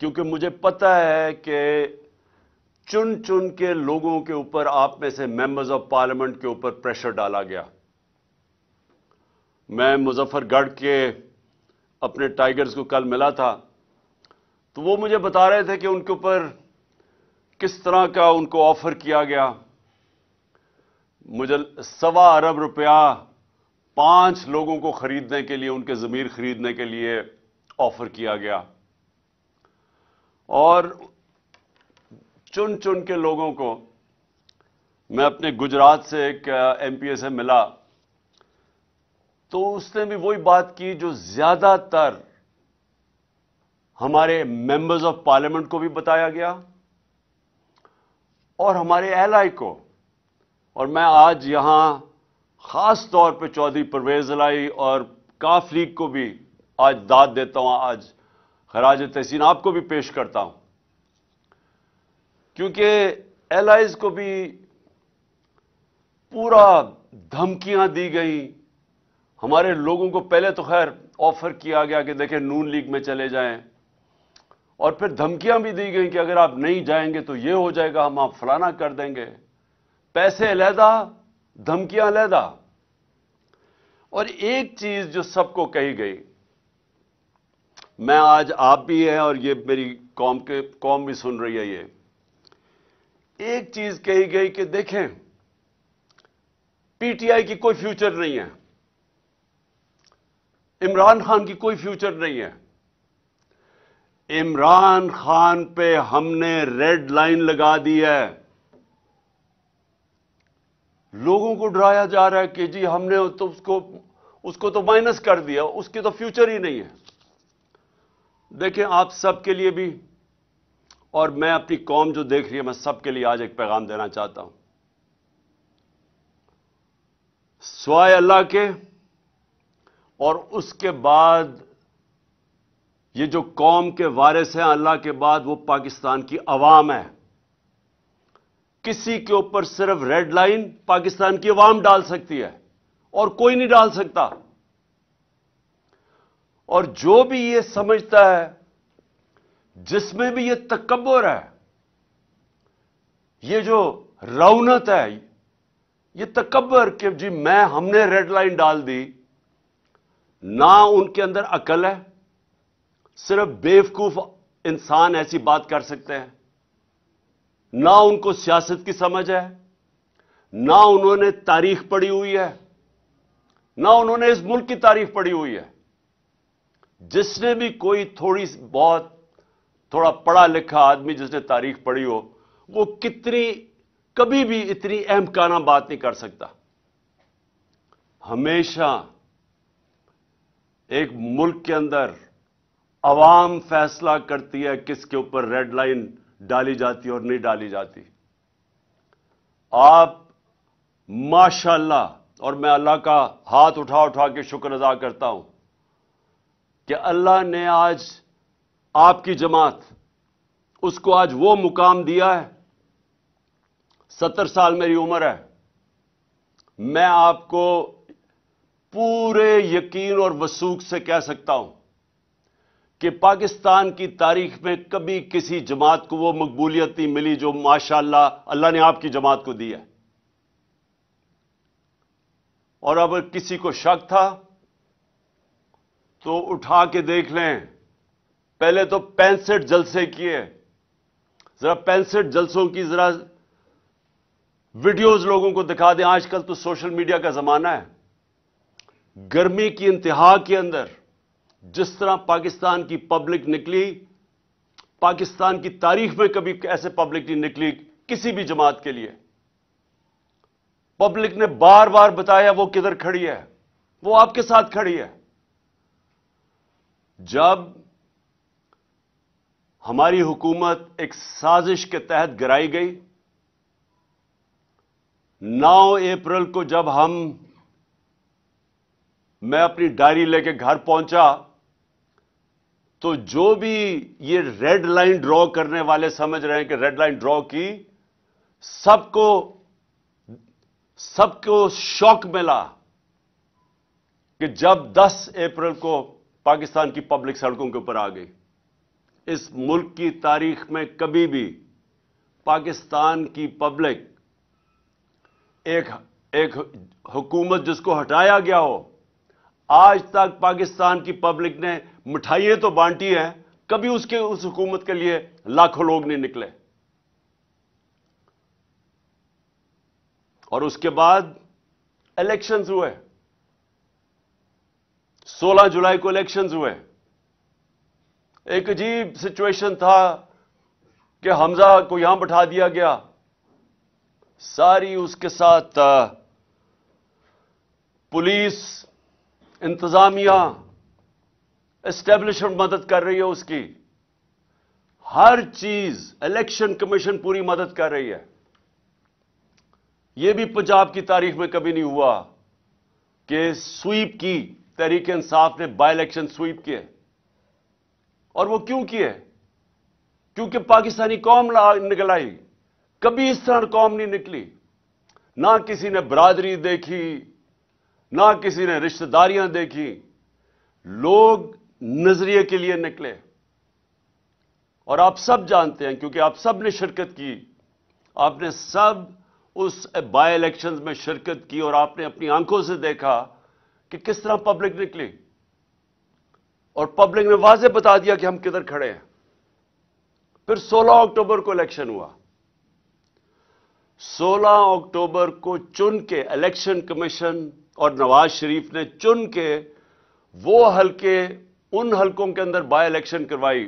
کیونکہ مجھے پتہ ہے کہ چن چن کے لوگوں کے اوپر آپ میں سے ممبرز آف پارلیمنٹ کے اوپر پریشر ڈالا گیا. میں مظفر گڑھ کے اپنے ٹائیگرز کو کل ملا تھا تو وہ مجھے بتا رہے تھے کہ ان کے اوپر کس طرح کا ان کو آفر کیا گیا. مجھے 1.25 ارب روپیہ 5 لوگوں کو خریدنے کے لیے، ان کے ضمیر خریدنے کے لیے آفر کیا گیا. اور چن چن کے لوگوں کو میں اپنے گجرات سے ایک ایم پی اے سے ملا تو اس نے بھی وہی بات کی جو زیادہ تر ہمارے ممبرز آف پارلیمنٹ کو بھی بتایا گیا اور ہمارے ایلائی کو. اور میں آج یہاں خاص طور پہ چودھری پرویز الہی اور کاف لیگ کو بھی آج داد دیتا ہوں، آج خراج تحسین آپ کو بھی پیش کرتا ہوں، کیونکہ ایلائز کو بھی پورا دھمکیاں دی گئیں. ہمارے لوگوں کو پہلے تو خیر آفر کیا گیا کہ دیکھیں نون لیگ میں چلے جائیں، اور پھر دھمکیاں بھی دی گئیں کہ اگر آپ نہیں جائیں گے تو یہ ہو جائے گا، ہم آپ فلانا کر دیں گے. پیسے علیحدہ، دھمکیاں علیحدہ. اور ایک چیز جو سب کو کہی گئی، میں آج آپ بھی ہیں اور یہ میری قوم بھی سن رہی ہے، یہ ایک چیز کہی گئی کہ دیکھیں پی ٹی آئی کی کوئی فیوچر نہیں ہے، عمران خان کی کوئی فیوچر نہیں ہے. عمران خان پہ ہم نے ریڈ لائن لگا دی ہے. لوگوں کو ڈرایا جا رہا ہے کہ جی ہم نے تو اس کو تو مائنس کر دیا، اس کی تو فیوچر ہی نہیں ہے. دیکھیں آپ سب کے لیے بھی، اور میں اپنی قوم جو دیکھ رہی ہے، میں سب کے لیے آج ایک پیغام دینا چاہتا ہوں. سوائے اللہ کے اور اس کے بعد یہ جو قوم کے وارث ہیں اللہ کے بعد، وہ پاکستان کی عوام ہے. کسی کے اوپر صرف ریڈ لائن پاکستان کی عوام ڈال سکتی ہے اور کوئی نہیں ڈال سکتا. اور جو بھی یہ سمجھتا ہے، جس میں بھی یہ تکبر ہے، یہ جو رونت ہے، یہ تکبر کہ جی ہم نے ریڈ لائن ڈال دی، نہ ان کے اندر عقل ہے. صرف بیوقوف انسان ایسی بات کر سکتے ہیں. نہ ان کو سیاست کی سمجھ ہے، نہ انہوں نے تاریخ پڑھی ہوئی ہے، نہ انہوں نے اس ملک کی تاریخ پڑھی ہوئی ہے. جس نے بھی کوئی تھوڑا پڑھا لکھا آدمی جس نے تاریخ پڑھی ہو، وہ کبھی بھی اتنی احمقانہ بات نہیں کر سکتا. ہمیشہ ایک ملک کے اندر عوام فیصلہ کرتی ہے کس کے اوپر ریڈ لائن ڈالی جاتی اور نہیں ڈالی جاتی. آپ ماشاءاللہ، اور میں اللہ کا ہاتھ اٹھا کے شکر ادا کرتا ہوں کہ اللہ نے آج آپ کی جماعت، اس کو آج وہ مقام دیا ہے. 70 سال میری عمر ہے. میں آپ کو پورے یقین اور وثوق سے کہہ سکتا ہوں کہ پاکستان کی تاریخ میں کبھی کسی جماعت کو وہ مقبولیت نہیں ملی جو ماشاءاللہ اللہ نے آپ کی جماعت کو دی ہے. اور اگر کسی کو شک تھا تو اٹھا کے دیکھ لیں. پہلے تو 65 جلسے کیے، ذرا 65 جلسوں کی ذرا ویڈیوز لوگوں کو دکھا دیں. آج کل تو سوشل میڈیا کا زمانہ ہے. گرمی کی انتہا کے اندر جس طرح پاکستان کی پبلک نکلی، پاکستان کی تاریخ میں کبھی ایسے پبلک نہیں نکلی کسی بھی جماعت کے لیے. پبلک نے بار بار بتایا وہ کدھر کھڑی ہے، وہ آپ کے ساتھ کھڑی ہے. جب ہماری حکومت ایک سازش کے تحت گرائی گئی، 9 اپریل کو جب میں اپنی ڈائری لے کے گھر پہنچا تو جو بھی یہ ریڈ لائن ڈرا کرنے والے سمجھ رہے ہیں کہ ریڈ لائن ڈرا کی، سب کو شوق ملا کہ جب 10 اپریل کو پاکستان کی پبلک سڑکوں کے اوپر آ گئی. اس ملک کی تاریخ میں کبھی بھی پاکستان کی پبلک ایک حکومت جس کو ہٹایا گیا ہو، آج تک پاکستان کی پبلک نے مٹھائیاں تو بانٹی ہیں، کبھی اس حکومت کے لیے لاکھوں لوگ نہیں نکلے. اور اس کے بعد الیکشنز ہوئے، 16 جولائی کو الیکشنز ہوئے. ایک عجیب سچویشن تھا کہ حمزہ کو یہاں بٹھا دیا گیا، ساری اس کے ساتھ پولیس، انتظامیہ، اسٹیبلشمنٹ مدد کر رہی ہے اس کی، ہر چیز، الیکشن کمیشن پوری مدد کر رہی ہے. یہ بھی پنجاب کی تاریخ میں کبھی نہیں ہوا کہ سویپ کی تحریک انصاف نے بائی الیکشن سویپ کیے. اور وہ کیوں کیے؟ کیونکہ پاکستانی قوم نکل آئی. کبھی اس طرح قوم نہیں نکلی، نہ کسی نے برادری دیکھی، نہ کسی نے رشتہ داریاں دیکھی. لوگ نظریے کے لیے نکلے. اور آپ سب جانتے ہیں، کیونکہ آپ سب نے شرکت کی، آپ نے سب اس بائی الیکشنز میں شرکت کی، اور آپ نے اپنی آنکھوں سے دیکھا کہ کس طرح پبلک نکلی، اور پبلک نے واضح بتا دیا کہ ہم کدھر کھڑے ہیں. پھر 16 اکتوبر کو الیکشن ہوا. 16 اکتوبر کو چن کے الیکشن کمیشن اور نواز شریف نے چن کے وہ حلقے، ان حلقوں کے اندر بائی الیکشن کروائی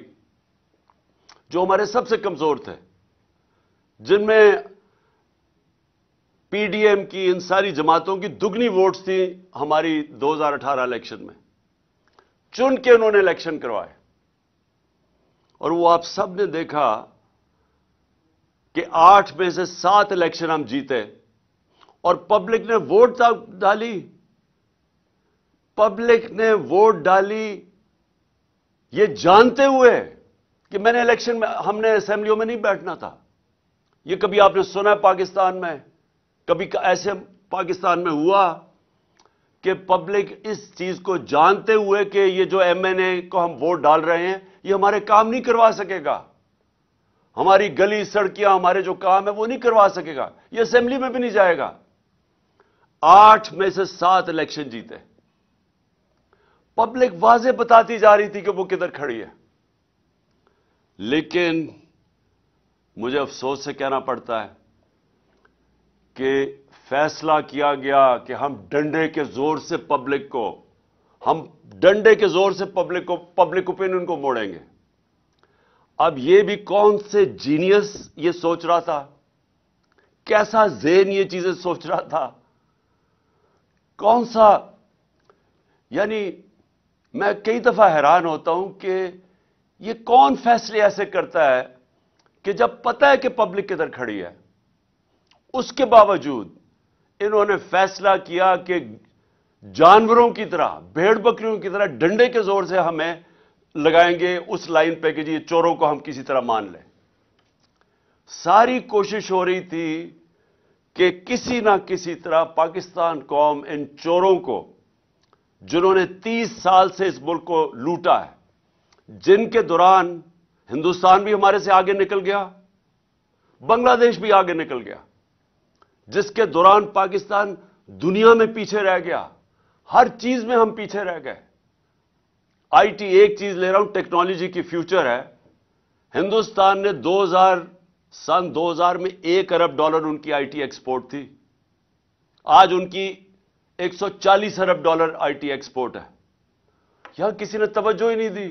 جو ہمارے سب سے کمزور تھے، جن میں پی ڈی ایم کی، ان ساری جماعتوں کی دگنی ووٹس تھیں ہماری 2018 الیکشن میں. چن کے انہوں نے الیکشن کروائے. اور وہ آپ سب نے دیکھا کہ 8 میں سے 7 الیکشن ہم جیتے، اور پبلک نے ووٹ ڈالی. پبلک نے ووٹ ڈالی یہ جانتے ہوئے کہ میں نے الیکشن میں، ہم نے اسمبلیوں میں نہیں بیٹھنا تھا. یہ کبھی آپ نے سنا ہے پاکستان میں؟ کبھی ایسے پاکستان میں ہوا کہ پبلک اس چیز کو جانتے ہوئے کہ یہ جو ایم این اے کو ہم ووٹ ڈال رہے ہیں یہ ہمارے کام نہیں کروا سکے گا، ہماری گلی سڑکیاں، ہمارے جو کام ہے وہ نہیں کروا سکے گا، یہ اسمبلی میں بھی نہیں جائے گا. 8 میں سے 7 الیکشن جیتے. پبلک واضح بتاتی جا رہی تھی کہ وہ کدھر کھڑی ہے. لیکن مجھے افسوس سے کہنا پڑتا ہے کہ فیصلہ کیا گیا کہ ہم ڈنڈے کے زور سے پبلک اوپینین کو موڑیں گے. اب یہ بھی کون سے جینیس یہ سوچ رہا تھا، کیسا ذہن یہ چیزیں سوچ رہا تھا، کون سا، یعنی میں کئی دفعہ حیران ہوتا ہوں کہ یہ کون فیصلے ایسے کرتا ہے کہ جب پتہ ہے کہ پبلک کدھر کھڑی ہے، اس کے باوجود انہوں نے فیصلہ کیا کہ جانوروں کی طرح، بھیڑ بکریوں کی طرح ڈنڈے کے زور سے ہمیں لگائیں گے اس لائن پہ کہ جی چوروں کو ہم کسی طرح مان لیں. ساری کوشش ہو رہی تھی کہ کسی نہ کسی طرح پاکستان قوم ان چوروں کو، جنہوں نے 30 سال سے اس ملک کو لوٹا ہے، جن کے دوران ہندوستان بھی ہمارے سے آگے نکل گیا، بنگلہ دیش بھی آگے نکل گیا، جس کے دوران پاکستان دنیا میں پیچھے رہ گیا، ہر چیز میں ہم پیچھے رہ گئے. آئی ٹی، ایک چیز لے رہا ہوں، ٹیکنالوجی کی فیوچر ہے. ہندوستان نے سن 2000 میں $1 ارب ان کی آئی ٹی ایکسپورٹ تھی. آج ان کی $140 ارب آئی ٹی ایکسپورٹ ہے. یہاں کسی نے توجہ ہی نہیں دی،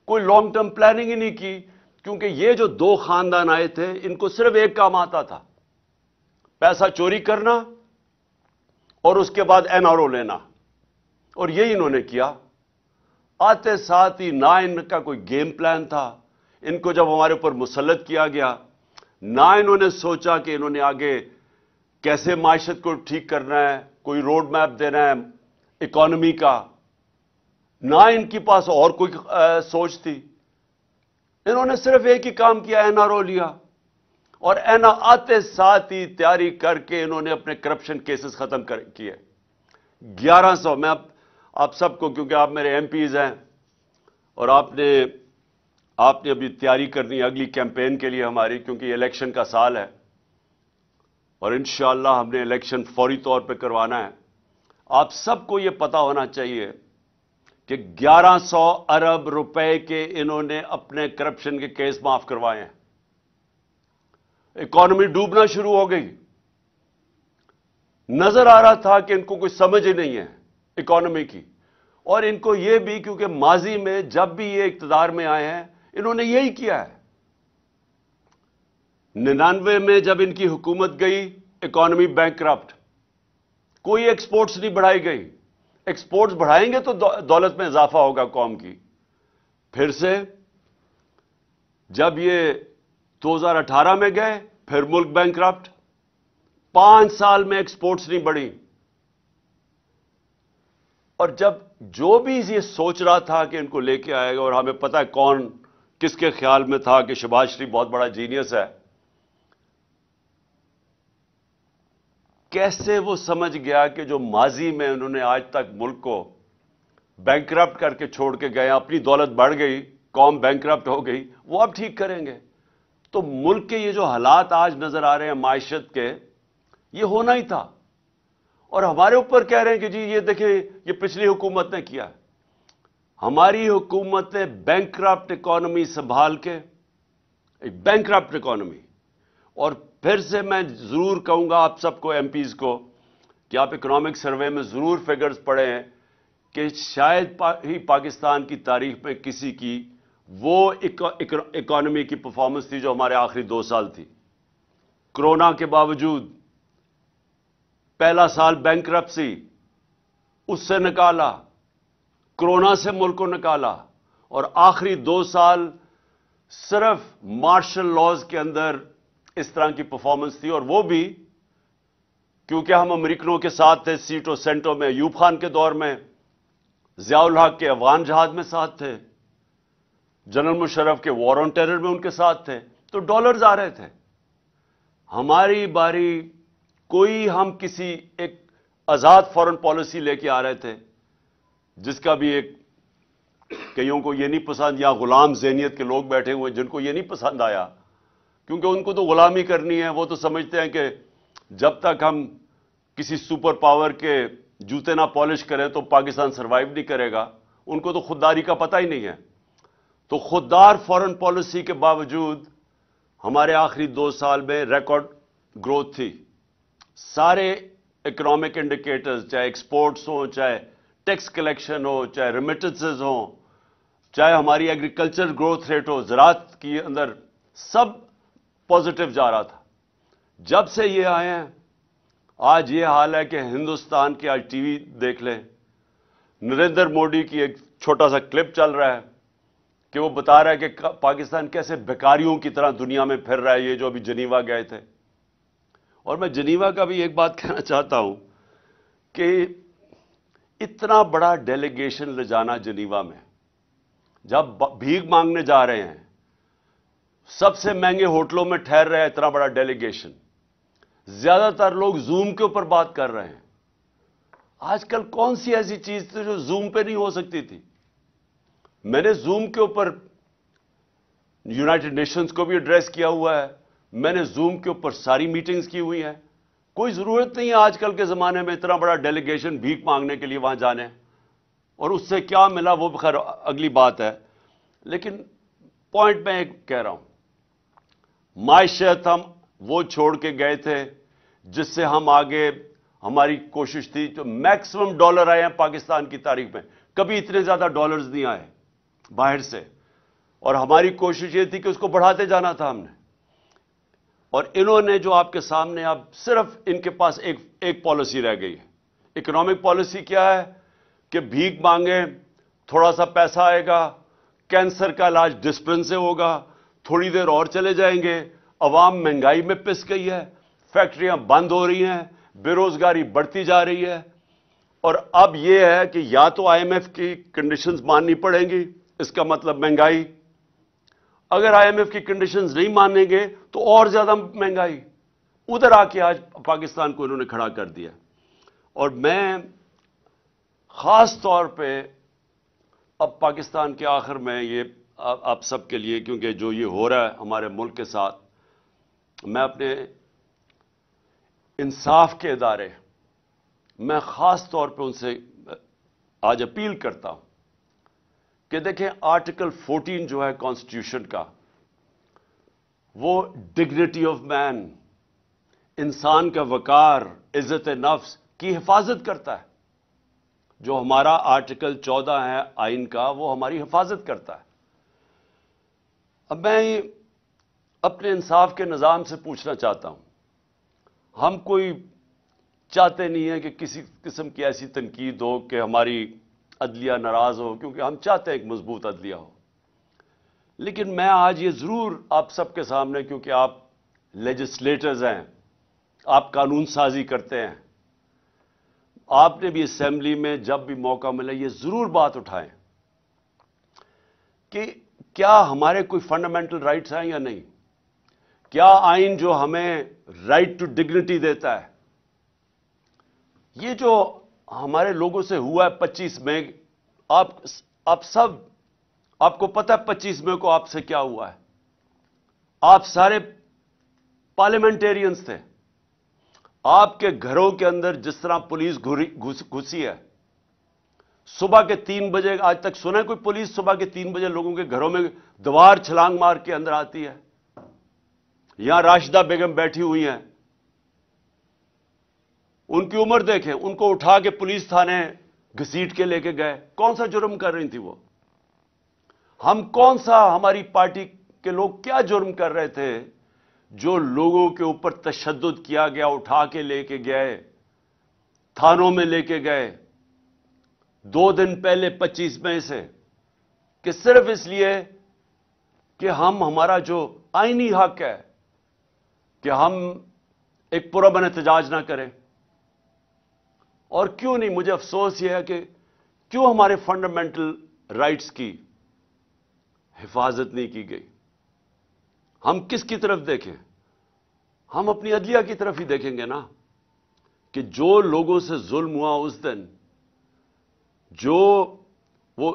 کوئی لانگ ٹرم پلاننگ ہی نہیں کی، کیونکہ یہ جو 2 خاندان آئے تھے ان کو صرف ایک کام آتا تھا، پیسہ چوری کرنا اور اس کے بعد این آر او لینا. اور یہی انہوں نے کیا. آتے ساتھ ہی نہ ان کا کوئی گیم پلان تھا. ان کو جب ہمارے اوپر مسلط کیا گیا، نہ انہوں نے سوچا کہ انہوں نے آگے کیسے معیشت کو ٹھیک کرنا ہے، کوئی روڈ میپ دینا ہے اکانومی کا، نہ ان کے پاس اور کوئی سوچ تھی. انہوں نے صرف ایک ہی کام کیا، این آر او لیا، اور آتے ساتھ ہی تیاری کر کے انہوں نے اپنے کرپشن کیسز ختم کیے. 1100، میں آپ سب کو، کیونکہ آپ میرے ایم پیز ہیں اور آپ نے آپ نے ابھی تیاری کرنی ہے اگلی کیمپین کے لیے ہماری، کیونکہ یہ الیکشن کا سال ہے اور انشاءاللہ ہم نے الیکشن فوری طور پہ کروانا ہے۔ آپ سب کو یہ پتا ہونا چاہیے کہ 1100 ارب روپے کے انہوں نے اپنے کرپشن کے کیس معاف کروائے ہیں۔ اکانومی ڈوبنا شروع ہو گئی، نظر آ رہا تھا کہ ان کو کوئی سمجھ ہی نہیں ہے اکانومی کی، اور ان کو یہ بھی کیونکہ ماضی میں جب بھی یہ اقتدار میں آئے ہیں انہوں نے یہی کیا ہے۔ 99 میں جب ان کی حکومت گئی اکانومی بینکرپٹ، کوئی ایکسپورٹس نہیں بڑھائی گئی۔ ایکسپورٹس بڑھائیں گے تو دولت میں اضافہ ہوگا قوم کی۔ پھر سے جب یہ 2018 میں گئے پھر ملک بینکرپٹ، 5 سال میں ایکسپورٹس نہیں بڑھی۔ اور جب جو بھی یہ سوچ رہا تھا کہ ان کو لے کے آئے گا، اور ہمیں پتہ ہے کون کس کے خیال میں تھا کہ شہباز شریف بہت بڑا جینیس ہے، کیسے وہ سمجھ گیا کہ جو ماضی میں انہوں نے آج تک ملک کو بینکرپٹ کر کے چھوڑ کے گئے، اپنی دولت بڑھ گئی، قوم بینکرپٹ ہو گئی، وہ اب ٹھیک کریں گے۔ تو ملک کے یہ جو حالات آج نظر آ رہے ہیں معیشت کے، یہ ہونا ہی تھا، اور ہمارے اوپر کہہ رہے ہیں کہ جی یہ دیکھیں یہ پچھلی حکومت نے کیا۔ ہماری حکومت نے بینکرپٹ اکانومی سنبھال کے، ایک بینکرپٹ اکانومی، اور پھر سے میں ضرور کہوں گا آپ سب کو، ایم پیز کو، کہ آپ اکنامک سروے میں ضرور فگرز پڑھیں کہ شاید ہی پاکستان کی تاریخ میں کسی کی وہ اکانومی کی پرفارمنس تھی جو ہمارے آخری 2 سال تھی۔ کرونا کے باوجود پہلا سال بینکرپسی، اس سے نکالا، کرونا سے ملک کو نکالا، اور آخری 2 سال صرف مارشل لاز کے اندر اس طرح کی پرفارمنس تھی، اور وہ بھی کیونکہ ہم امریکنوں کے ساتھ تھے سیٹوں سینٹوں میں، ایوب خان کے دور میں، ضیاء الحق کے افغان جہاد میں ساتھ تھے، جنرل مشرف کے وار آن ٹیرر میں ان کے ساتھ تھے، تو ڈالرز آ رہے تھے۔ ہماری باری کوئی ہم کسی ایک آزاد فورن پالیسی لے کے آ رہے تھے، جس کا بھی ایک کئیوں کو یہ نہیں پسند، یا غلام ذہنیت کے لوگ بیٹھے ہوئے جن کو یہ نہیں پسند آیا، کیونکہ ان کو تو غلامی کرنی ہے۔ وہ تو سمجھتے ہیں کہ جب تک ہم کسی سپر پاور کے جوتے نہ پالش کریں تو پاکستان سروائیو نہیں کرے گا، ان کو تو خودداری کا پتہ ہی نہیں ہے۔ تو خوددار فورن پالیسی کے باوجود ہمارے آخری 2 سال میں ریکارڈ گروتھ تھی۔ سارے اکنامک انڈیکیٹرز، چاہے ایکسپورٹس ہوں، چاہے ٹیکس کلیکشن ہو، چاہے ریمیٹنسز ہوں، چاہے ہماری ایگریکلچر گروتھ ریٹ ہو، زراعت کی اندر، سب پازیٹو جا رہا تھا۔ جب سے یہ آئے ہیں آج یہ حال ہے کہ ہندوستان کی، آج ٹی وی دیکھ لیں، نریندر موڈی کی ایک چھوٹا سا کلپ چل رہا ہے کہ وہ بتا رہا ہے کہ پاکستان کیسے بیکاریوں کی طرح دنیا میں پھر رہا ہے، یہ جو ابھی جنیوا گئے تھے۔ اور میں جنیوا کا بھی ایک بات کہنا چاہتا ہوں کہ اتنا بڑا ڈیلیگیشن لے جانا جنیوا میں، جب بھیک مانگنے جا رہے ہیں، سب سے مہنگے ہوٹلوں میں ٹھہر رہے ہیں، اتنا بڑا ڈیلیگیشن، زیادہ تر لوگ زوم کے اوپر بات کر رہے ہیں۔ آج کل کون سی ایسی چیز تھی جو زوم پہ نہیں ہو سکتی تھی؟ میں نے زوم کے اوپر یونائٹڈ نیشنز کو بھی ایڈریس کیا ہوا ہے، میں نے زوم کے اوپر ساری میٹنگز کی ہوئی ہیں۔ کوئی ضرورت نہیں ہے آج کل کے زمانے میں اتنا بڑا ڈیلیگیشن بھیک مانگنے کے لیے وہاں جانے، اور اس سے کیا ملا وہ خیر اگلی بات ہے۔ لیکن پوائنٹ میں ایک کہہ رہا ہوں، معیشت ہم وہ چھوڑ کے گئے تھے جس سے ہم آگے، ہماری کوشش تھی، جو میکسیمم ڈالر آئے ہیں پاکستان کی تاریخ میں، کبھی اتنے زیادہ ڈالرز نہیں آئے باہر سے، اور ہماری کوشش یہ تھی کہ اس کو بڑھاتے جانا تھا ہم نے۔ اور انہوں نے جو آپ کے سامنے، اب صرف ان کے پاس ایک پالیسی رہ گئی ہے۔ اکنامک پالیسی کیا ہے کہ بھیک مانگے، تھوڑا سا پیسہ آئے گا، کینسر کا علاج ڈسپلن سے ہوگا، تھوڑی دیر اور چلے جائیں گے، عوام مہنگائی میں پس گئی ہے، فیکٹریاں بند ہو رہی ہیں، بے روزگاری بڑھتی جا رہی ہے، اور اب یہ ہے کہ یا تو آئی ایم ایف کی کنڈیشنز ماننی پڑیں گی، اس کا مطلب مہنگائی، اگر آئی ایم ایف کی کنڈیشنز نہیں مانیں گے تو اور زیادہ مہنگائی، ادھر آ کے آج پاکستان کو انہوں نے کھڑا کر دیا۔ اور میں خاص طور پہ اب پاکستان کے آخر میں یہ آپ سب کے لیے، کیونکہ جو یہ ہو رہا ہے ہمارے ملک کے ساتھ، میں اپنے انصاف کے ادارے، میں خاص طور پہ ان سے آج اپیل کرتا ہوں کہ دیکھیں آرٹیکل 14 جو ہے کانسٹیٹیوشن کا، وہ ڈگنیٹی آف مین، انسان کا وقار، عزت نفس کی حفاظت کرتا ہے۔ جو ہمارا آرٹیکل 14 ہے آئین کا، وہ ہماری حفاظت کرتا ہے۔ اب میں اپنے انصاف کے نظام سے پوچھنا چاہتا ہوں، ہم کوئی چاہتے نہیں ہیں کہ کسی قسم کی ایسی تنقید ہو کہ ہماری عدلیہ ناراض ہو، کیونکہ ہم چاہتے ہیں ایک مضبوط عدلیہ ہو۔ لیکن میں آج یہ ضرور آپ سب کے سامنے، کیونکہ آپ لیجسلیٹرز ہیں، آپ قانون سازی کرتے ہیں، آپ نے بھی اسمبلی میں جب بھی موقع ملے یہ ضرور بات اٹھائیں کہ کیا ہمارے کوئی فنڈامنٹل رائٹس ہیں یا نہیں؟ کیا آئین جو ہمیں رائٹ ٹو ڈگنیٹی دیتا ہے، یہ جو ہمارے لوگوں سے ہوا ہے 25 مئی، آپ سب، آپ کو پتہ ہے 25 مئی کو آپ سے کیا ہوا ہے؟ آپ سارے پارلیمنٹیرینز تھے، آپ کے گھروں کے اندر جس طرح پولیس گھسی ہے، صبح کے 3 بجے، آج تک سنا ہے کوئی پولیس صبح کے 3 بجے لوگوں کے گھروں میں دیوار چھلانگ مار کے اندر آتی ہے؟ یہاں راشدہ بیگم بیٹھی ہوئی ہیں، ان کی عمر دیکھیں، ان کو اٹھا کے پولیس تھانے گھسیٹ کے لے کے گئے، کون سا جرم کر رہی تھی وہ؟ ہم کون سا، ہماری پارٹی کے لوگ کیا جرم کر رہے تھے جو لوگوں کے اوپر تشدد کیا گیا، اٹھا کے لے کے گئے، تھانوں میں لے کے گئے 2 دن پہلے 25 مئی سے، کہ صرف اس لیے کہ ہمارا جو آئینی حق ہے کہ ہم ایک پرامن احتجاج نہ کریں؟ اور کیوں نہیں؟ مجھے افسوس یہ ہے کہ کیوں ہمارے فنڈامنٹل رائٹس کی حفاظت نہیں کی گئی؟ ہم کس کی طرف دیکھیں؟ ہم اپنی عدلیہ کی طرف ہی دیکھیں گے نا، کہ جو لوگوں سے ظلم ہوا اس دن، جو وہ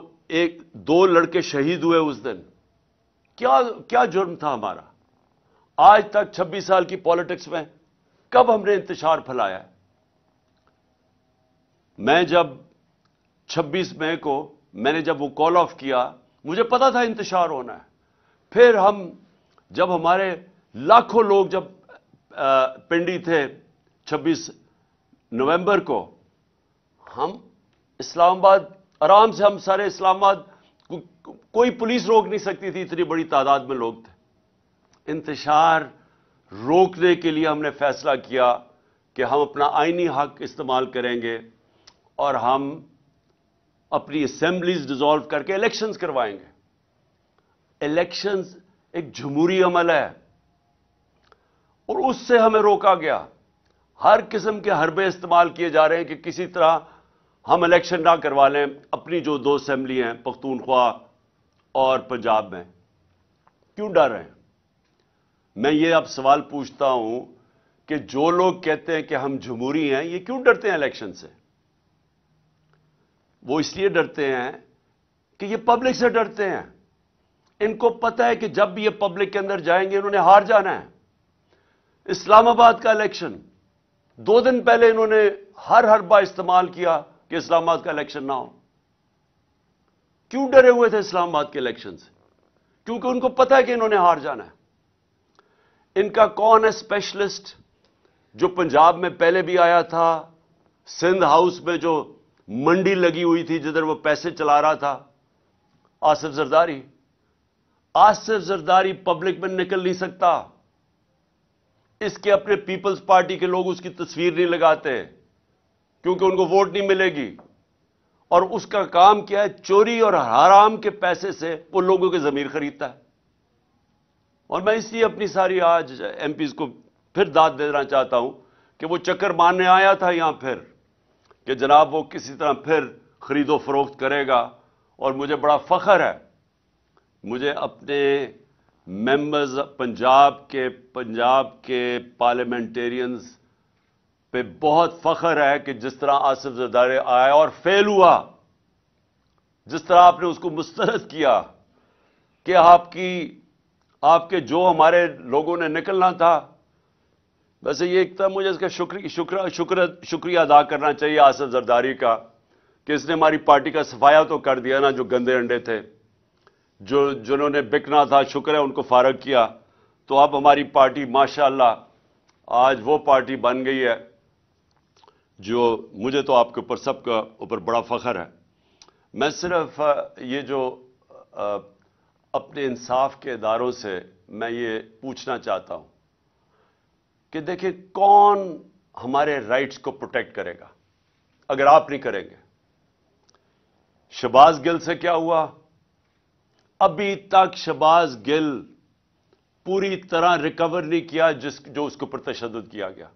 2 لڑکے شہید ہوئے اس دن، کیا جرم تھا ہمارا؟ آج تک 26 سال کی پالیٹکس میں کب ہم نے انتشار پھیلایا ہے؟ میں جب 26 مئی کو میں نے جب وہ کال آف کیا، مجھے پتا تھا انتشار ہونا ہے۔ پھر جب ہمارے لاکھوں لوگ جب پنڈی تھے 26 نومبر کو، ہم اسلام آباد آرام سے، ہم سارے اسلام آباد، کوئی پولیس روک نہیں سکتی تھی، اتنی بڑی تعداد میں لوگ تھے۔ انتشار روکنے کے لیے ہم نے فیصلہ کیا کہ ہم اپنا آئینی حق استعمال کریں گے اور ہم اپنی اسمبلیز ڈیزالو کر کے الیکشنز کروائیں گے۔ الیکشنز ایک جمہوری عمل ہے، اور اس سے ہمیں روکا گیا۔ ہر قسم کے حربے استعمال کیے جا رہے ہیں کہ کسی طرح ہم الیکشن نہ کروا لیں اپنی جو 2 اسمبلی ہیں، پختونخوا اور پنجاب میں۔ کیوں ڈر رہے ہیں؟ میں یہ اب سوال پوچھتا ہوں کہ جو لوگ کہتے ہیں کہ ہم جمہوری ہیں، یہ کیوں ڈرتے ہیں الیکشن سے؟ وہ اس لیے ڈرتے ہیں کہ یہ پبلک سے ڈرتے ہیں۔ ان کو پتہ ہے کہ جب بھی یہ پبلک کے اندر جائیں گے انہوں نے ہار جانا ہے۔ اسلام آباد کا الیکشن 2 دن پہلے انہوں نے ہر حربہ استعمال کیا کہ اسلام آباد کا الیکشن نہ ہو۔ کیوں ڈرے ہوئے تھے اسلام آباد کے الیکشن سے؟ کیونکہ ان کو پتہ ہے کہ انہوں نے ہار جانا ہے۔ ان کا کون ہے اسپیشلسٹ جو پنجاب میں پہلے بھی آیا تھا، سندھ ہاؤس میں جو منڈی لگی ہوئی تھی جدھر وہ پیسے چلا رہا تھا؟ آصف زرداری۔ آصف زرداری پبلک میں نکل نہیں سکتا، اس کے اپنے پیپلز پارٹی کے لوگ اس کی تصویر نہیں لگاتے کیونکہ ان کو ووٹ نہیں ملے گی، اور اس کا کام کیا ہے؟ چوری اور حرام کے پیسے سے وہ لوگوں کے ضمیر خریدتا ہے۔ اور میں اس لیے اپنی ساری آج ایم پیز کو پھر داد دینا چاہتا ہوں کہ وہ چکر مارنے آیا تھا یہاں پھر کہ جناب وہ کسی طرح پھر خرید و فروخت کرے گا، اور مجھے بڑا فخر ہے، مجھے اپنے ممبرز پنجاب کے پارلیمنٹیرینز پہ بہت فخر ہے کہ جس طرح آصف زرداری آیا اور فیل ہوا، جس طرح آپ نے اس کو مسترد کیا، کہ آپ کے جو ہمارے لوگوں نے نکلنا تھا. ویسے یہ ایک تھا, مجھے اس کا شکریہ ادا کرنا چاہیے آصف زرداری کا کہ اس نے ہماری پارٹی کا صفایا تو کر دیا نا. جو گندے انڈے تھے, جنہوں نے بکنا تھا, شکر ہے ان کو فارغ کیا. تو اب ہماری پارٹی ماشاءاللہ آج وہ پارٹی بن گئی ہے جو مجھے تو آپ کے اوپر سب کا اوپر بڑا فخر ہے. میں صرف یہ جو اپنے انصاف کے اداروں سے میں یہ پوچھنا چاہتا ہوں کہ دیکھیں کون ہمارے رائٹس کو پروٹیکٹ کرے گا اگر آپ نہیں کریں گے. شہباز گل سے کیا ہوا؟ ابھی تک شہباز گل پوری طرح ریکور نہیں کیا جو اس کے اوپر تشدد کیا گیا.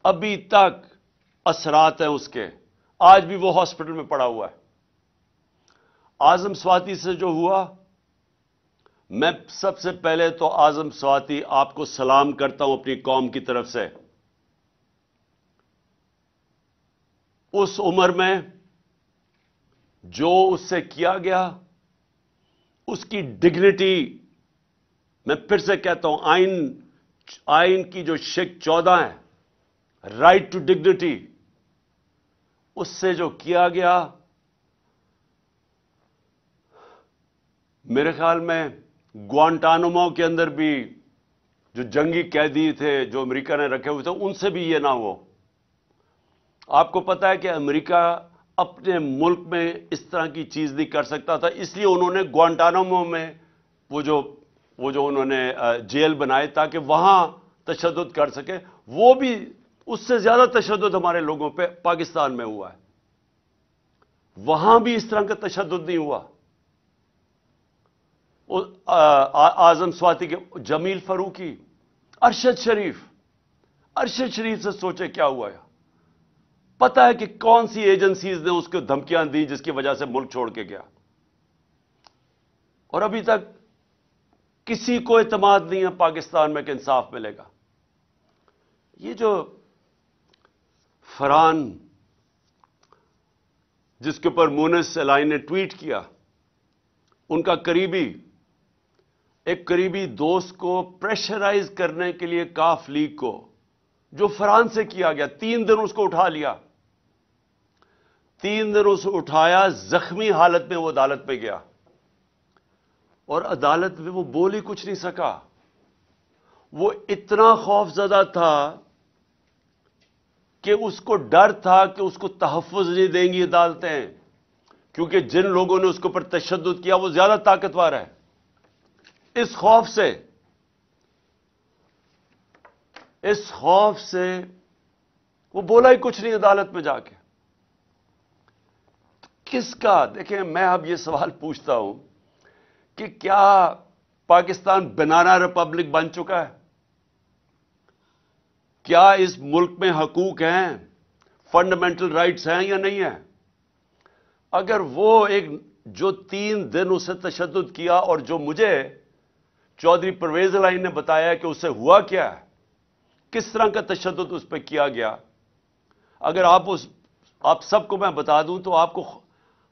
ابھی تک اثرات ہیں اس کے, آج بھی وہ ہاسپٹل میں پڑا ہوا ہے. اعظم سواتی سے جو ہوا, میں سب سے پہلے تو اعظم سواتی آپ کو سلام کرتا ہوں اپنی قوم کی طرف سے. اس عمر میں جو اس سے کیا گیا, اس کی ڈگنیٹی, میں پھر سے کہتا ہوں آئین کی جو شک 14 ہے, رائٹ ٹو ڈگنیٹی, اس سے جو کیا گیا, میرے خیال میں گوانٹانامو کے اندر بھی جو جنگی قیدی تھے جو امریکہ نے رکھے ہوئے تھے, ان سے بھی یہ نہ ہو. آپ کو پتا ہے کہ امریکہ اپنے ملک میں اس طرح کی چیز نہیں کر سکتا تھا, اس لیے انہوں نے گوانٹانامو میں وہ جو انہوں نے جیل بنائے تاکہ وہاں تشدد کر سکے. وہ بھی اس سے زیادہ تشدد ہمارے لوگوں پہ پاکستان میں ہوا ہے. وہاں بھی اس طرح کا تشدد نہیں ہوا. اعظم سواتی کے جمیل فاروقی, ارشد شریف سے سوچے کیا ہوا ہے. پتا ہے کہ کون سی ایجنسیز نے اس کو دھمکیاں دی جس کی وجہ سے ملک چھوڑ کے گیا, اور ابھی تک کسی کو اعتماد نہیں ہے پاکستان میں کہ انصاف ملے گا. یہ جو فرحان جس کے اوپر مونس الائن نے ٹویٹ کیا, ان کا ایک قریبی دوست کو پریشرائز کرنے کے لیے کاف لیگ کو, جو فرحان سے کیا گیا, 3 دن اس کو اٹھا لیا, 3 دن اسے اٹھایا, زخمی حالت میں وہ عدالت میں گیا, اور عدالت میں وہ بول ہی کچھ نہیں سکا. وہ اتنا خوف زدہ تھا کہ اس کو ڈر تھا کہ اس کو تحفظ نہیں دیں گی عدالتیں, کیونکہ جن لوگوں نے اس کے اوپر تشدد کیا وہ زیادہ طاقتور ہے. اس خوف سے وہ بولا ہی کچھ نہیں عدالت میں جا کے. کس کا؟ دیکھیں, میں اب یہ سوال پوچھتا ہوں کہ کیا پاکستان بنانا ریپبلک بن چکا ہے؟ کیا اس ملک میں حقوق ہیں, فنڈامنٹل رائٹس ہیں یا نہیں ہیں؟ اگر وہ جو 3 دن اسے تشدد کیا, اور جو مجھے چودھری پرویز الائن نے بتایا کہ اسے ہوا کیا ہے, کس طرح کا تشدد اس پہ کیا گیا, اگر آپ سب کو میں بتا دوں تو آپ کو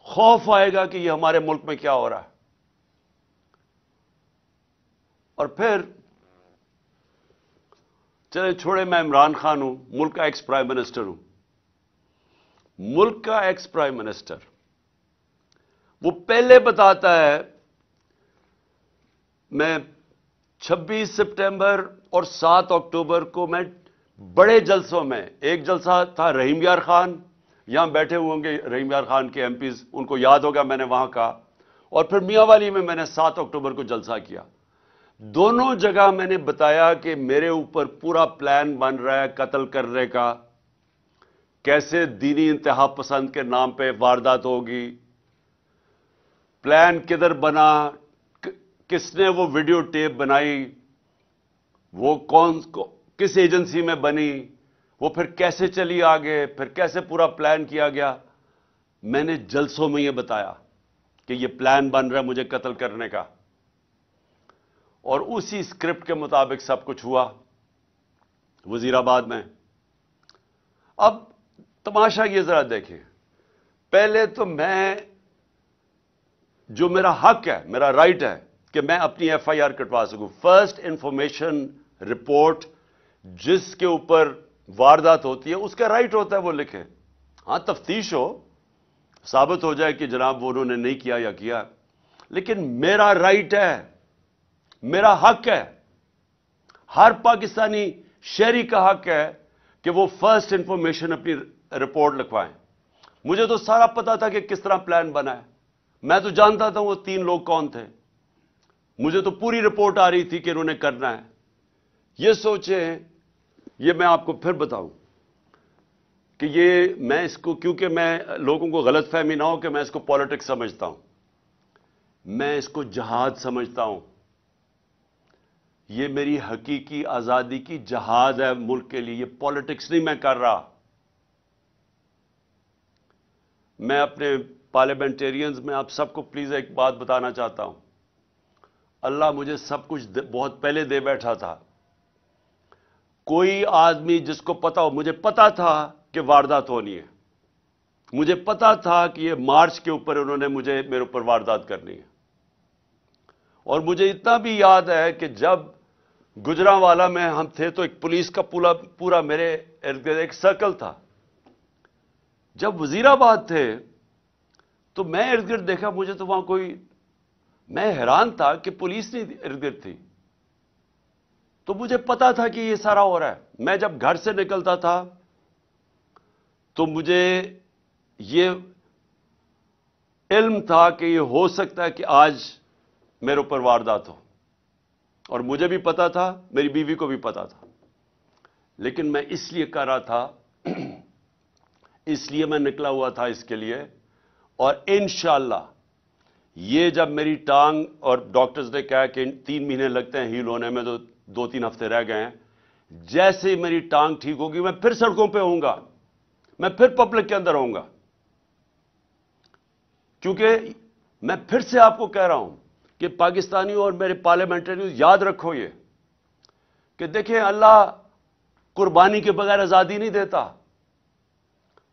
خوف آئے گا کہ یہ ہمارے ملک میں کیا ہو رہا ہے. اور پھر چلے چھوڑے, میں عمران خان ہوں, ملک کا ایکس پرائم منسٹر ہوں. ملک کا ایکس پرائم منسٹر وہ پہلے بتاتا ہے, میں 26 سپٹمبر اور 7 اکتوبر کو میں بڑے جلسوں میں, ایک جلسہ تھا رحیم یار خان, یہاں بیٹھے ہوئے ہوں گے رحیم یار خان کے ایم پیز, ان کو یاد ہوگا میں نے وہاں کہا, اور پھر میاں والی میں نے 7 اکتوبر کو جلسہ کیا. دونوں جگہ میں نے بتایا کہ میرے اوپر پورا پلان بن رہا ہے قتل کرنے کا, کیسے دینی انتہا پسند کے نام پہ واردات ہوگی, پلان کدھر بنا, کس نے وہ ویڈیو ٹیپ بنائی, وہ کس ایجنسی میں بنی, وہ پھر کیسے چلی آگے, پھر کیسے پورا پلان کیا گیا. میں نے جلسوں میں یہ بتایا کہ یہ پلان بن رہا ہے مجھے قتل کرنے کا, اور اسی اسکرپٹ کے مطابق سب کچھ ہوا وزیر آباد میں. اب تماشا یہ ذرا دیکھیں, پہلے تو میں جو میرا حق ہے، میرا رائٹ ہے کہ میں اپنی ایف آئی آر کٹوا سکوں. فرسٹ انفارمیشن رپورٹ جس کے اوپر واردات ہوتی ہے اس کا رائٹ ہوتا ہے وہ لکھے. ہاں تفتیش ہو، ثابت ہو جائے کہ جناب وہ انہوں نے نہیں کیا یا کیا، لیکن میرا رائٹ ہے، میرا حق ہے. ہر پاکستانی شہری کا حق ہے کہ وہ فرسٹ انفارمیشن اپنی رپورٹ لکھوائیں. مجھے تو سارا پتا تھا کہ کس طرح پلان بنا ہے، میں تو جانتا تھا وہ 3 لوگ کون تھے، مجھے تو پوری رپورٹ آ رہی تھی کہ انہوں نے کرنا ہے. یہ سوچیں، یہ میں آپ کو پھر بتاؤں کہ یہ میں اس کو، کیونکہ میں لوگوں کو غلط فہمی نہ ہو کہ میں اس کو پالیٹکس سمجھتا ہوں، میں اس کو جہاد سمجھتا ہوں. یہ میری حقیقی آزادی کی جہاد ہے ملک کے لیے، یہ پالیٹکس نہیں میں کر رہا. میں اپنے پارلیمنٹیرینز میں آپ سب کو پلیز ایک بات بتانا چاہتا ہوں. اللہ مجھے سب کچھ بہت پہلے دے بیٹھا تھا. کوئی آدمی جس کو پتا ہو، مجھے پتا تھا کہ واردات ہونی ہے، مجھے پتا تھا کہ یہ مارچ کے اوپر انہوں نے میرے اوپر واردات کرنی ہے. اور مجھے اتنا بھی یاد ہے کہ جب گجرانوالہ میں ہم تھے تو ایک پولیس کا پورا میرے ارد گرد ایک سرکل تھا. جب وزیر آباد تھے تو میں ارد گرد دیکھا، مجھے تو وہاں کوئی، میں حیران تھا کہ پولیس نہیں ارد گرد تھی. تو مجھے پتا تھا کہ یہ سارا ہو رہا ہے. میں جب گھر سے نکلتا تھا تو مجھے یہ علم تھا کہ یہ ہو سکتا ہے کہ آج میرے اوپر واردات ہو، اور مجھے بھی پتا تھا، میری بیوی کو بھی پتا تھا. لیکن میں اس لیے کر رہا تھا، اس لیے میں نکلا ہوا تھا اس کے لیے. اور انشاءاللہ یہ جب میری ٹانگ، اور ڈاکٹرز نے کہا کہ 3 مہینے لگتے ہیں ہیل ہونے میں، تو 2-3 ہفتے رہ گئے ہیں، جیسے ہی میری ٹانگ ٹھیک ہوگی میں پھر سڑکوں پہ ہوں گا، میں پھر پبلک کے اندر ہوں گا. کیونکہ میں پھر سے آپ کو کہہ رہا ہوں کہ پاکستانیوں اور میرے پارلیمنٹریوں یاد رکھو یہ کہ دیکھیں، اللہ قربانی کے بغیر آزادی نہیں دیتا.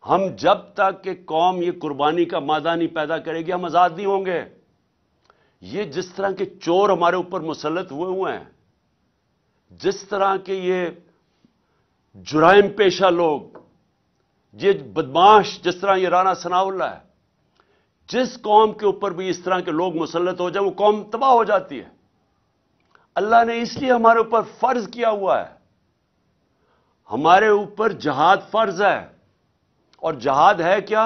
ہم جب تک کہ قوم یہ قربانی کا مادہ نہیں پیدا کرے گی ہم آزاد نہیں ہوں گے. یہ جس طرح کے چور ہمارے اوپر مسلط ہوئے ہیں، جس طرح کے یہ جرائم پیشہ لوگ، یہ بدماش، جس طرح یہ رانا ثناء اللہ ہے، جس قوم کے اوپر بھی اس طرح کے لوگ مسلط ہو جائیں وہ قوم تباہ ہو جاتی ہے. اللہ نے اس لیے ہمارے اوپر فرض کیا ہوا ہے، ہمارے اوپر جہاد فرض ہے. اور جہاد ہے کیا؟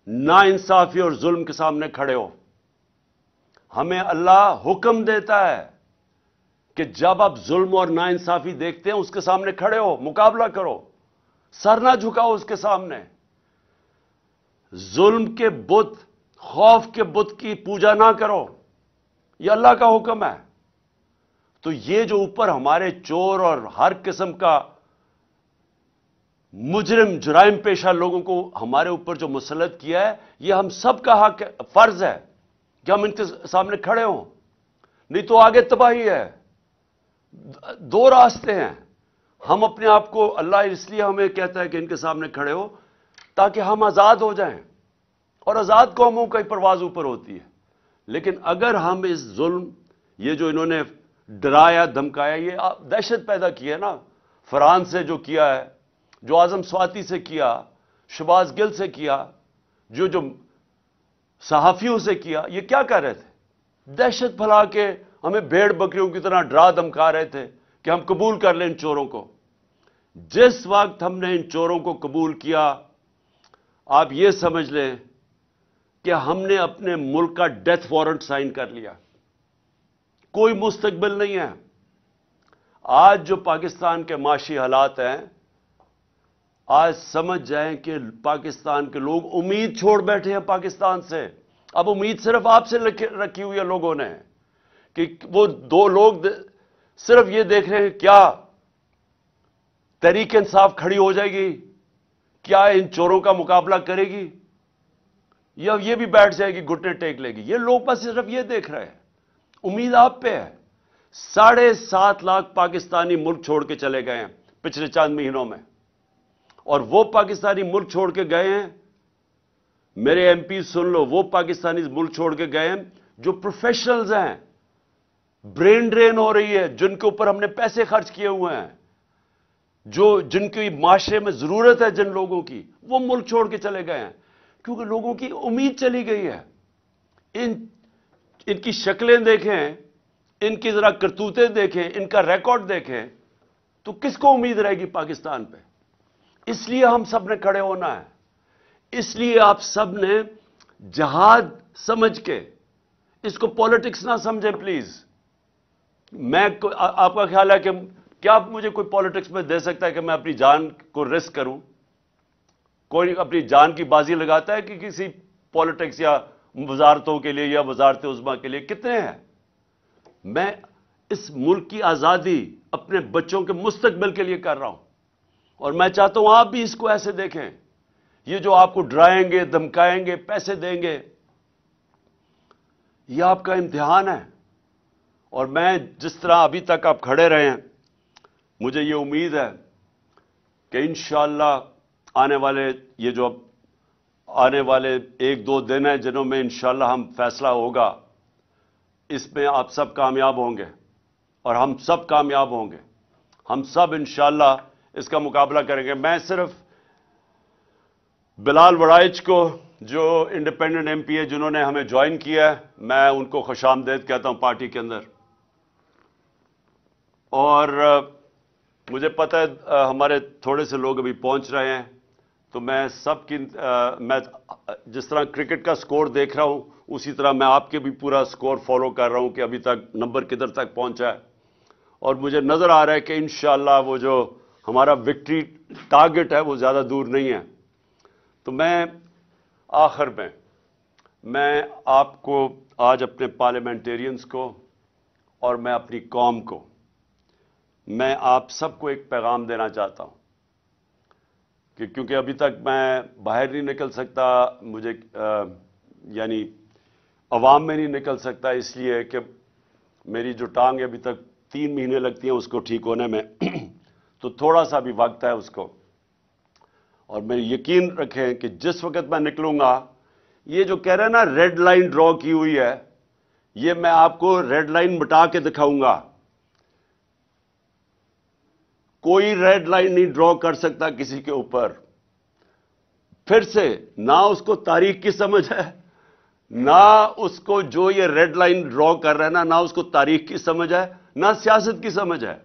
نا انصافی اور ظلم کے سامنے کھڑے ہو. ہمیں اللہ حکم دیتا ہے کہ جب آپ ظلم اور نا انصافی دیکھتے ہیں اس کے سامنے کھڑے ہو، مقابلہ کرو، سر نہ جھکاؤ اس کے سامنے. ظلم کے بت، خوف کے بت کی پوجا نہ کرو، یہ اللہ کا حکم ہے. تو یہ جو اوپر ہمارے چور اور ہر قسم کا مجرم، جرائم پیشہ لوگوں کو ہمارے اوپر جو مسلط کیا ہے، یہ ہم سب کا حق، فرض ہے کہ ہم ان کے سامنے کھڑے ہوں، نہیں تو آگے تباہی ہے. 2 راستے ہیں. ہم اپنے آپ کو، اللہ اس لیے ہمیں کہتا ہے کہ ان کے سامنے کھڑے ہو تاکہ ہم آزاد ہو جائیں، اور آزاد قوموں کا ہی پرواز اوپر ہوتی ہے. لیکن اگر ہم اس ظلم، یہ جو انہوں نے ڈرایا دھمکایا، یہ دہشت پیدا کی ہے نا، فرحان سے جو کیا ہے، جو اعظم سواتی سے کیا، شہباز گل سے کیا، جو صحافیوں سے کیا، یہ کیا کر رہے تھے؟ دہشت پھیلا کے ہمیں بھیڑ بکریوں کی طرح ڈرا دھمکا رہے تھے کہ ہم قبول کر لیں ان چوروں کو. جس وقت ہم نے ان چوروں کو قبول کیا، آپ یہ سمجھ لیں کہ ہم نے اپنے ملک کا ڈیتھ وارنٹ سائن کر لیا. کوئی مستقبل نہیں ہے. آج جو پاکستان کے معاشی حالات ہیں، آج سمجھ جائیں کہ پاکستان کے لوگ امید چھوڑ بیٹھے ہیں پاکستان سے. اب امید صرف آپ سے رکھی ہوئی ہے لوگوں نے، کہ وہ 2 لوگ صرف یہ دیکھ رہے ہیں کیا تحریک انصاف کھڑی ہو جائے گی، کیا ان چوروں کا مقابلہ کرے گی، یا یہ بھی بیٹھ جائے گی، گھٹنے ٹیک لے گی. یہ لوگ بس صرف یہ دیکھ رہے ہیں. امید آپ پہ ہے. 7.5 لاکھ پاکستانی ملک چھوڑ کے چلے گئے ہیں پچھلے چند مہینوں میں، اور وہ پاکستانی ملک چھوڑ کے گئے ہیں میرے ایم پی سن لو، وہ پاکستانی ملک چھوڑ کے گئے ہیں جو پروفیشنلز ہیں، برین ڈرین ہو رہی ہے، جن کے اوپر ہم نے پیسے خرچ کیے ہوئے ہیں، جن کی معاشرے میں ضرورت ہے، جن لوگوں کی، وہ ملک چھوڑ کے چلے گئے ہیں کیونکہ لوگوں کی امید چلی گئی ہے۔ ان کی شکلیں دیکھیں، ان کی ذرا کرتوتیں دیکھیں، ان کا ریکارڈ دیکھیں، تو کس کو امید رہے گی پاکستان پہ؟ اس لیے ہم سب نے کھڑے ہونا ہے، اس لیے آپ سب نے جہاد سمجھ کے، اس کو پالیٹکس نہ سمجھیں پلیز۔ آپ کا خیال ہے کہ کیا مجھے کوئی پالیٹکس میں دے سکتا ہے کہ میں اپنی جان کو رسک کروں؟ کوئی اپنی جان کی بازی لگاتا ہے کہ کسی پالیٹکس یا وزارتوں کے لیے یا وزارت عظمیٰ کے لیے؟ کتنے ہیں؟ میں اس ملک کی آزادی اپنے بچوں کے مستقبل کے لیے کر رہا ہوں، اور میں چاہتا ہوں آپ بھی اس کو ایسے دیکھیں۔ یہ جو آپ کو ڈرائیں گے، دھمکائیں گے، پیسے دیں گے، یہ آپ کا امتحان ہے۔ اور میں جس طرح ابھی تک آپ کھڑے رہے ہیں، مجھے یہ امید ہے کہ انشاءاللہ آنے والے ایک دو دن ہیں جنہوں میں انشاءاللہ ہم فیصلہ ہوگا، اس میں آپ سب کامیاب ہوں گے اور ہم سب کامیاب ہوں گے۔ ہم سب انشاءاللہ اس کا مقابلہ کریں گے۔ میں صرف بلال وڑائچ کو، جو انڈیپینڈنٹ ایم پی ہے، جنہوں نے ہمیں جوائن کیا ہے، میں ان کو خوش آمدید کہتا ہوں پارٹی کے اندر۔ اور مجھے پتہ ہے ہمارے تھوڑے سے لوگ ابھی پہنچ رہے ہیں، تو میں جس طرح کرکٹ کا سکور دیکھ رہا ہوں، اسی طرح میں آپ کے بھی پورا سکور فالو کر رہا ہوں کہ ابھی تک نمبر کدھر تک پہنچا ہے، اور مجھے نظر آ رہا ہے کہ انشاءاللہ وہ جو ہمارا وکٹری ٹارگٹ ہے وہ زیادہ دور نہیں ہے۔ تو میں آخر میں آپ کو آج اپنے پارلیمنٹیرینز کو اور میں اپنی قوم کو، میں آپ سب کو ایک پیغام دینا چاہتا ہوں کہ کیونکہ ابھی تک میں باہر نہیں نکل سکتا، مجھے یعنی عوام میں نہیں نکل سکتا، اس لیے کہ میری جو ٹانگ ابھی تک 3 مہینے لگتی ہیں اس کو ٹھیک ہونے میں، تو تھوڑا سا بھی وقت ہے اس کو۔ اور میں یقین رکھیں کہ جس وقت میں نکلوں گا، یہ جو کہہ رہے ہیں نا ریڈ لائن ڈرا کی ہوئی ہے، یہ میں آپ کو ریڈ لائن مٹا کے دکھاؤں گا۔ کوئی ریڈ لائن نہیں ڈرا کر سکتا کسی کے اوپر۔ پھر سے، نہ اس کو تاریخ کی سمجھ ہے، نہ اس کو جو یہ ریڈ لائن ڈرا کر رہا ہے نہ اس کو تاریخ کی سمجھ ہے، نہ سیاست کی سمجھ ہے،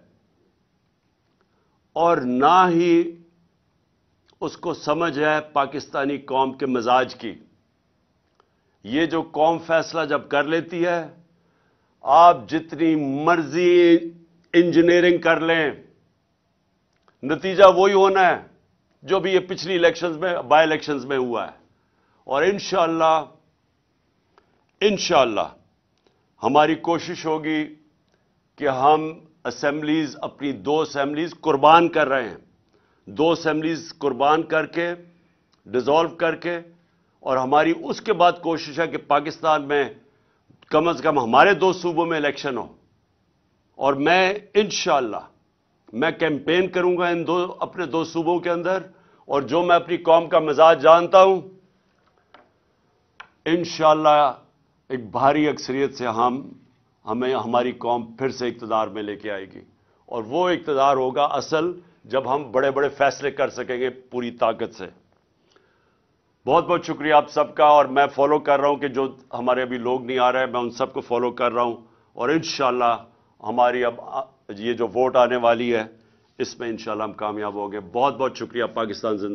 اور نہ ہی اس کو سمجھ ہے پاکستانی قوم کے مزاج کی۔ یہ جو قوم فیصلہ جب کر لیتی ہے، آپ جتنی مرضی انجینئرنگ کر لیں، نتیجہ وہی ہونا ہے جو بھی یہ پچھلی بائی الیکشنز میں ہوا ہے۔ اور انشاءاللہ ہماری کوشش ہوگی کہ ہم اسمبلیز، اپنی 2 اسمبلیز قربان کر رہے ہیں، 2 اسمبلیز قربان کر کے، ڈیزالو کر کے، اور ہماری اس کے بعد کوشش ہے کہ پاکستان میں کم از کم ہمارے 2 صوبوں میں الیکشن ہو۔ اور میں انشاءاللہ میں کیمپین کروں گا اپنے 2 صوبوں کے اندر، اور جو میں اپنی قوم کا مزاج جانتا ہوں، انشاءاللہ ایک بھاری اکثریت سے ہماری قوم پھر سے اقتدار میں لے کے آئے گی، اور وہ اقتدار ہوگا اصل جب ہم بڑے بڑے فیصلے کر سکیں گے پوری طاقت سے۔ بہت بہت شکریہ آپ سب کا، اور میں فالو کر رہا ہوں کہ جو ہمارے ابھی لوگ نہیں آ رہے، میں ان سب کو فالو کر رہا ہوں، اور انشاءاللہ ہماری اب یہ جو ووٹ آنے والی ہے، اس میں انشاءاللہ ہم کامیاب ہوں گے۔ بہت بہت شکریہ۔ پاکستان زندہ۔